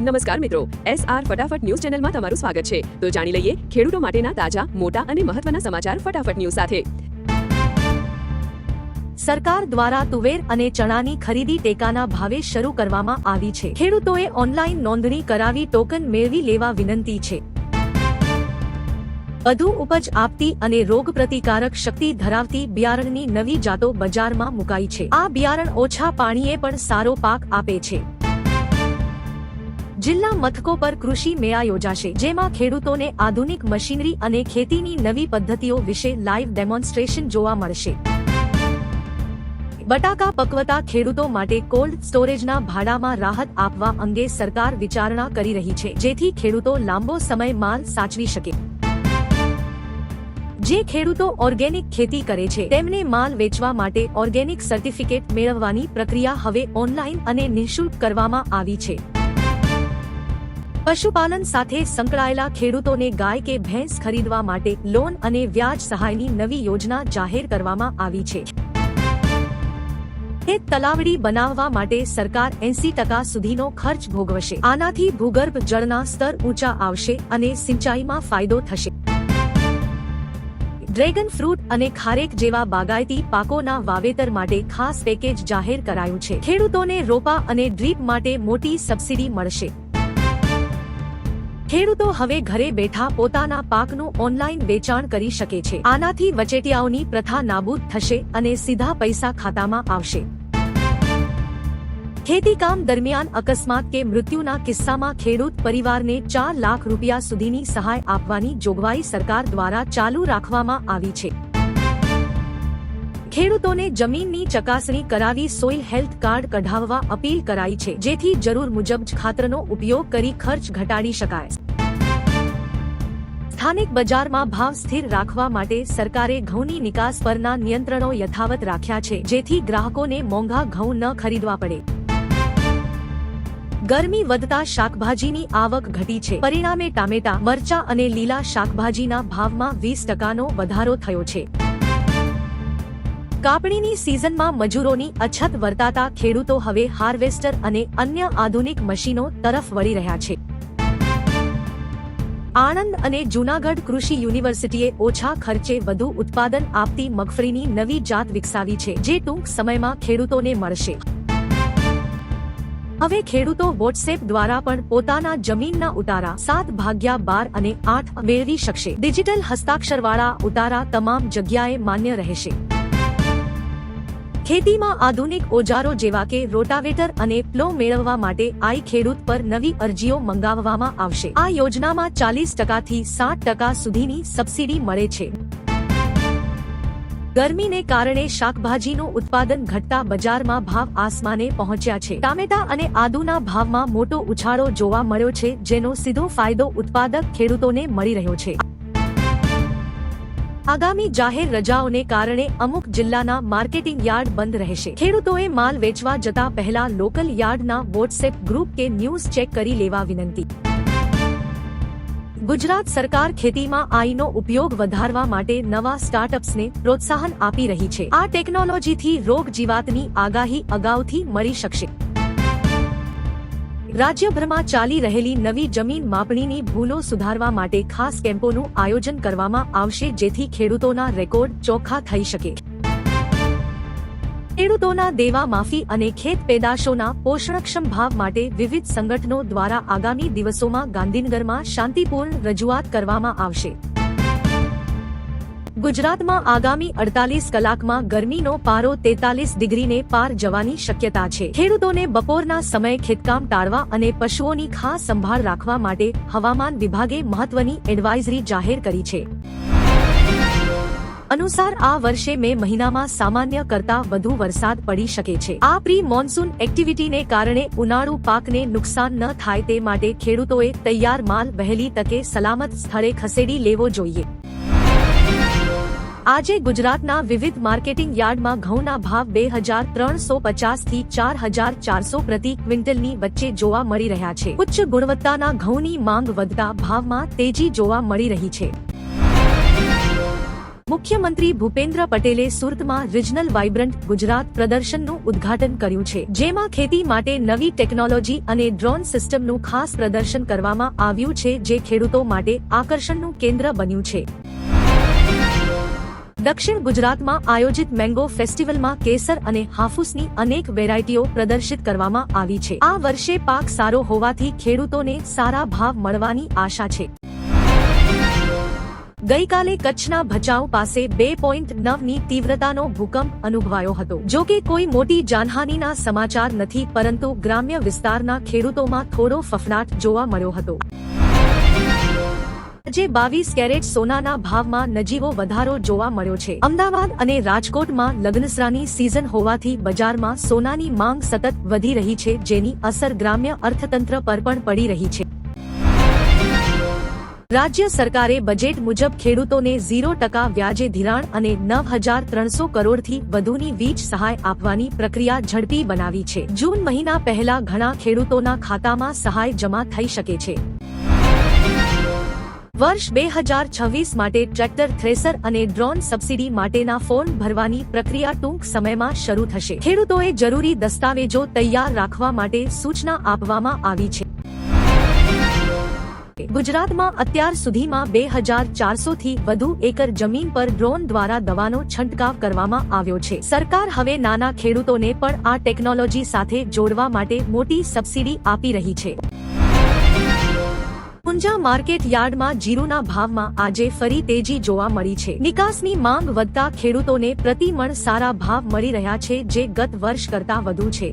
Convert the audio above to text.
નમસ્કાર મિત્રો, SR ફટાફટ ન્યૂઝ ચેનલમાં તમારું સ્વાગત છે। તો જાણી લઈએ ખેડૂતો માટેના તાજા, મોટા અને મહત્વના સમાચાર ફટાફટ ન્યૂઝ સાથે। સરકાર દ્વારા તુવેર અને ચણાની ખરીદી ટેકાના ભાવે શરૂ કરવામાં આવી છે। ખેડૂતોએ ઓનલાઈન નોંધણી કરાવી ટોકન મેળવી લેવા વિનંતી છે। વધુ ઉપજ આપતી અને રોગ પ્રતિકારક શક્તિ ધરાવતી બિયારણની નવી જાતો બજારમાં મુકાઈ છે। આ બિયારણ ઓછા પાણીએ પણ સારો પાક આપે છે। જિલ્લા મથકો પર કૃષિ મેળા યોજાશે, જેમાં ખેડૂતોને આધુનિક મશીનરી અને ખેતીની નવી પદ્ધતિઓ વિશે લાઈવ ડેમોન્સ્ટ્રેશન જોવા મળશે। બટાકા પકવતા ખેડૂતો માટે કોલ્ડ સ્ટોરેજના ભાડામાં રાહત આપવા અંગે સરકાર વિચારણા કરી રહી છે, જેથી ખેડૂતો લાંબો સમય માલ સાચવી શકે। જે ખેડૂતો ઓર્ગેનિક ખેતી કરે છે તેમને માલ વેચવા માટે ઓર્ગેનિક સર્ટિફિકેટ મેળવવાની પ્રક્રિયા હવે ઓનલાઈન અને નિઃશુલ્ક કરવામાં આવી છે। પશુપાલન સાથે સંકળાયેલા ખેડૂતોને ગાય કે ભેંસ ખરીદવા માટે લોન અને વ્યાજ સહાયની નવી યોજના જાહેર કરવામાં આવી છે। ખેત તલાવડી બનાવવા માટે સરકાર 80% સુધીનો ખર્ચ ભોગવશે। આનાથી ભૂગર્ભ જળના સ્તર ઊંચા આવશે અને સિંચાઈમાં ફાયદો થશે। ડ્રેગન ફ્રૂટ અને ખારેક જેવા બાગાયતી પાકોના વાવેતર માટે ખાસ પેકેજ જાહેર કરાયું છે। ખેડૂતોને રોપા અને ડ્રીપ માટે મોટી સબસિડી મળશે। ખેડૂતો હવે ઘરે બેઠા પોતાના પાકનું ઓનલાઈન વેચાણ કરી શકે છે। આનાથી વચેટિયાઓની પ્રથા નાબૂદ થશે અને સીધા પૈસા ખાતામાં આવશે। ખેતીકામ દરમિયાન અકસ્માત કે મૃત્યુના કિસ્સામાં ખેડૂત પરિવારને 4 લાખ રૂપિયા સુધીની સહાય આપવાની જોગવાઈ સરકાર દ્વારા ચાલુ રાખવામાં આવી છે। ખેડૂતોને જમીનની ચકાસણી કરાવી સોઇલ હેલ્થ કાર્ડ કઢાવવા અપીલ કરાઈ છે, જેથી જરૂર મુજબ જ ખાતરનો ઉપયોગ કરી ખર્ચ ઘટાડી શકાય। સ્થાનિક બજારમાં ભાવ સ્થિર રાખવા માટે સરકારે ઘઉંની નિકાસ પરના નિયંત્રણો યથાવત રાખ્યા છે, જેથી ગ્રાહકોને મોંઘા ઘઉં ન ખરીદવા પડે। ગરમી વધતા શાકભાજીની આવક ઘટી છે, પરિણામે ટામેટા, મરચા અને લીલા શાકભાજીના ભાવમાં 20%નો વધારો થયો છે। કાપણીની સિઝનમાં મજૂરોની અછત વર્તાતા ખેડૂતો હવે હાર્વેસ્ટર અને અન્ય આધુનિક મશીનો તરફ વળી રહ્યા છે। આણંદ અને જૂનાગઢ કૃષિ યુનિવર્સિટીએ ઓછા ખર્ચે વધુ ઉત્પાદન આપતી મગફળીની નવી જાત વિકસાવી છે, જે ટૂંક સમયમાં ખેડૂતોને મળશે। હવે ખેડૂતો વોટ્સએપ દ્વારા પણ પોતાના જમીનના ઉતારા 7/12 અને 8 મેળવી શકશે। ડિજિટલ હસ્તાક્ષરવાળા ઉતારા તમામ જગ્યાએ માન્ય રહેશે। ખેતીમાં આધુનિક ઓજારો જેવા કે રોટાવેટર અને પ્લો મેળવવા માટે આઈ ખેડૂત પર નવી અરજીઓ મંગાવવામાં આવશે। આ યોજનામાં 40% થી 60% સુધીની સબસિડી મળે છે। ગરમીને કારણે શાકભાજીનું ઉત્પાદન ઘટતા બજારમાં ભાવ આસમાને પહોંચ્યા છે। ટામેટા અને આદુના ભાવમાં મોટો ઉછાળો જોવા મળ્યો છે, જેનો સીધો ફાયદો ઉત્પાદક ખેડૂતોને મળી રહ્યો છે। આગામી જાહેર રજાઓને કારણે અમુક જિલ્લાના માર્કેટિંગ યાર્ડ બંધ રહેશે। ખેડૂતોએ માલ વેચવા જતા પહેલા લોકલ યાર્ડના વોટ્સએપ ગ્રુપ કે ન્યૂઝ ચેક કરી લેવા વિનંતી। ગુજરાત સરકાર ખેતીમાં આઈનો ઉપયોગ વધારવા માટે નવા સ્ટાર્ટઅપ્સને પ્રોત્સાહન આપી રહી છે। આ ટેકનોલોજીથી રોગ જીવાતની આગાહી અગાઉથી મળી શકશે। રાજ્યભરમાં ચાલી રહેલી નવી જમીન માપણીની ભૂલો સુધારવા માટે ખાસ કેમ્પોનું આયોજન કરવામાં આવશે, જેથી ખેડૂતોના રેકોર્ડ ચોખ્ખા થઈ શકે। ખેડૂતોના દેવા માફી અને ખેત પેદાશોના પોષણક્ષમ ભાવ માટે વિવિધ સંગઠનો દ્વારા આગામી દિવસોમાં ગાંધીનગરમાં શાંતિપૂર્ણ રજૂઆત કરવામાં આવશે। ગુજરાતમાં આગામી 48 કલાકમાં ગરમીનો પારો 43 ડિગ્રીને પાર જવાની શક્યતા છે। ખેડૂતોને બપોરના સમયે ખેતકામ ટાળવા અને પશુઓની ખાસ સંભાળ રાખવા માટે હવામાન વિભાગે મહત્વની એડવાઇઝરી જાહેર કરી છે। અનુસાર આ વર્ષે મે મહિનામાં સામાન્ય કરતા વધુ વરસાદ પડી શકે છે। આ પ્રી મોન્સૂન એક્ટિવિટીને કારણે ઉનાળુ પાકને નુકસાન ન થાય તે માટે ખેડૂતોએ તૈયાર માલ વહેલી તકે સલામત સ્થળે ખસેડી લેવો જોઈએ। આજે ગુજરાતના વિવિધ માર્કેટિંગ યાર્ડમાં ઘઉંના ભાવ 2350 થી 4400 પ્રતિ ક્વિન્ટલની વચ્ચે જોવા મળી રહ્યા છે। ઉચ્ચ ગુણવત્તાના ઘઉંની માંગ વધતા ભાવમાં તેજી જોવા મળી રહી છે। મુખ્યમંત્રી ભૂપેન્દ્ર પટેલે સુરતમાં રિજનલ વાઇબ્રન્ટ ગુજરાત પ્રદર્શનનું ઉદ્ઘાટન કર્યું છે, જેમાં ખેતી માટે નવી ટેકનોલોજી અને ડ્રોન સિસ્ટમનું ખાસ પ્રદર્શન કરવામાં આવ્યું છે, જે ખેડૂતો માટે આકર્ષણનું કેન્દ્ર બન્યું છે. દક્ષિણ ગુજરાતમાં આયોજિત મેંગો ફેસ્ટિવલમાં કેસર અને હાફૂસની અનેક વેરાયટીઓ પ્રદર્શિત કરવામાં આવી છે. આ વર્ષે પાક સારો હોવાથી ખેડૂતોને સારા ભાવ મળવાની આશા છે. ગઈકાલે કચ્છના ભચાઉ પાસે 2.9ની તીવ્રતાનો ભૂકંપ અનુભવાયો હતો. જો કે કોઈ મોટી જાનહાનિના સમાચાર નથી, પરંતુ ગ્રામ્ય વિસ્તારના ખેડૂતોમાં થોડો ફફડાટ જોવા મળ્યો હતો. આજે 22 કેરેટ સોનાના ભાવમાં નજીવો વધારો જોવા મળ્યો છે. અમદાવાદ અને રાજકોટમાં લગ્નસરાની સિઝન હોવાથી બજારમાં સોનાની માંગ સતત વધી રહી છે, જેની અસર ગ્રામ્ય અર્થતંત્ર પર પણ પડી રહી છે. રાજ્ય સરકારે બજેટ મુજબ ખેડૂતોને 0% વ્યાજે ધિરાણ અને 9,300 કરોડથી વધુની વીજ સહાય આપવાની પ્રક્રિયા ઝડપી બનાવી છે. જૂન મહિના પહેલા ઘણા ખેડૂતોના ખાતામાં સહાય જમા થઈ શકે છે. વર્ષ 2026 માટે ટ્રેક્ટર, થ્રેસર અને ડ્રોન સબસિડી માટેના ફોર્મ ભરવાની પ્રક્રિયા ટૂંક સમયમાં શરૂ થશે. ખેડૂતોએ જરૂરી દસ્તાવેજો તૈયાર રાખવા માટે સૂચના આપવામાં આવી છે. ગુજરાતમાં અત્યાર સુધીમાં 2,400થી વધુ એકર જમીન પર ડ્રોન દ્વારા દવાનો છંટકાવ કરવામાં આવ્યો છે. સરકાર હવે નાના ખેડૂતોને પણ આ ટેકનોલોજી સાથે જોડવા માટે મોટી સબસિડી આપી રહી છે. ઊંઝા માર્કેટ યાર્ડમાં જીરુના ભાવમાં આજે ફરી તેજી જોવા મળી છે. નિકાસની માંગ વધતા ખેડૂતોને પ્રતિ મણ સારા ભાવ મળી રહ્યા છે, જે ગત વર્ષ કરતાં વધુ છે.